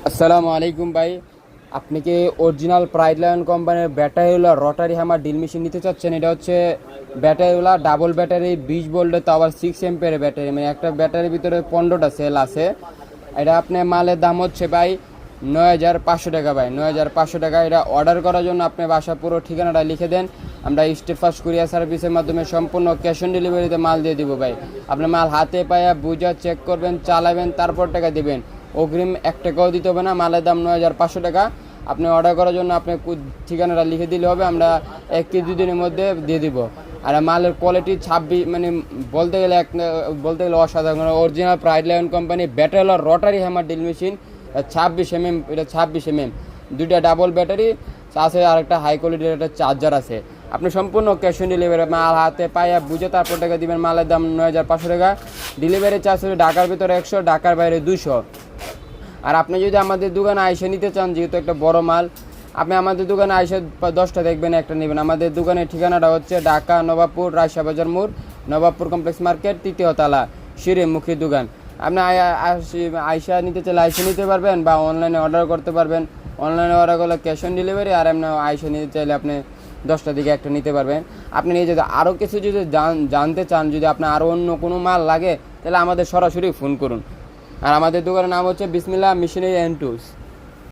আসসালামু আলাইকুম ভাই। আপনি কি অরিজিনাল প্রাইড লায়ন কোম্পানির ব্যাটারিওয়ালা রটারি হ্যামার ড্রিল মেশিন নিতে চাচ্ছেন? এটা হচ্ছে ব্যাটারিওয়ালা ডাবল ব্যাটারি 20 ভোল্টের, তো আবার 6 এম্পিয়ারের ব্যাটারি, মানে একটা ব্যাটারির ভিতরে 15টা সেল আছে। এটা আপনার মালের দাম হচ্ছে ভাই 9,500 টাকা। ভাই 9,500 টাকা। এটা অর্ডার করার জন্য আপনি বাসা পুরো ঠিকানাটা লিখে দেন, আমরা স্টেট ফার্স্ট কুরিয়ার সার্ভিসের মাধ্যমে সম্পূর্ণ ক্যাশ অন ডেলিভারিতে মাল দিয়ে দিব ভাই। আপনি মাল হাতে পায়া বুঝা চেক করবেন, চালাবেন, তারপর টাকা দিবেন। অগ্রিম 1 টাকাও দিতে হবে না। মালের দাম 9,500 টাকা। আপনি অর্ডার করার জন্য আপনি ঠিকানাটা লিখে দিলে হবে, আমরা 1 কি 2 দিনের মধ্যে দিয়ে দিব। আর মালের কোয়ালিটি 26, মানে বলতে গেলে অসাধারণ। Original pride lion company battery Rotary hammer drill machine 26 mm। এটা 26 mm, দুইটা ডাবল ব্যাটারি আছে, আর একটা হাই কোয়ালিটির একটা চার্জার আছে। আপনি সম্পূর্ণ ক্যাশ অন ডেলিভারি, মাল হাতে পাইয়া বুঝে তারপর টাকা দিবেন। মালের দাম 9,500 টাকা। ডেলিভারি চার্জ হলে ঢাকার ভিতরে 100, ঢাকার বাইরে 200। আর আপনি যদি আমাদের দোকানে আইসে নিতে চান, যেহেতু একটা বড় মাল, আপনি আমাদের দোকানে আইসে 10টা দেখবেন, একটা নেবেন। আমাদের দোকানের ঠিকানাটা হচ্ছে ঢাকা নবাবপুর, রাজশাহী বাজার মোড়, নবাবপুর কমপ্লেক্স মার্কেট, 3য় তলা, শিরিমুখী দোকান। আপনি আইসা নিতে চাইলে আইসে নিতে পারবেন, বা অনলাইনে অর্ডার করতে পারবেন। অনলাইনে অর্ডার করলে ক্যাশ অন ডেলিভারি, আর এমনি আইসে নিতে চাইলে আপনি 10টার দিকে একটা নিতে পারবেন। আপনি নিয়ে যদি আরও কিছু যদি জানতে চান, যদি আপনার আরও অন্য কোনো মাল লাগে, তাহলে আমাদের সরাসরি ফোন করুন। আর আমাদের দোকানের নাম হচ্ছে বিসমিল্লাহ মেশিনারি এন্ড টুলস।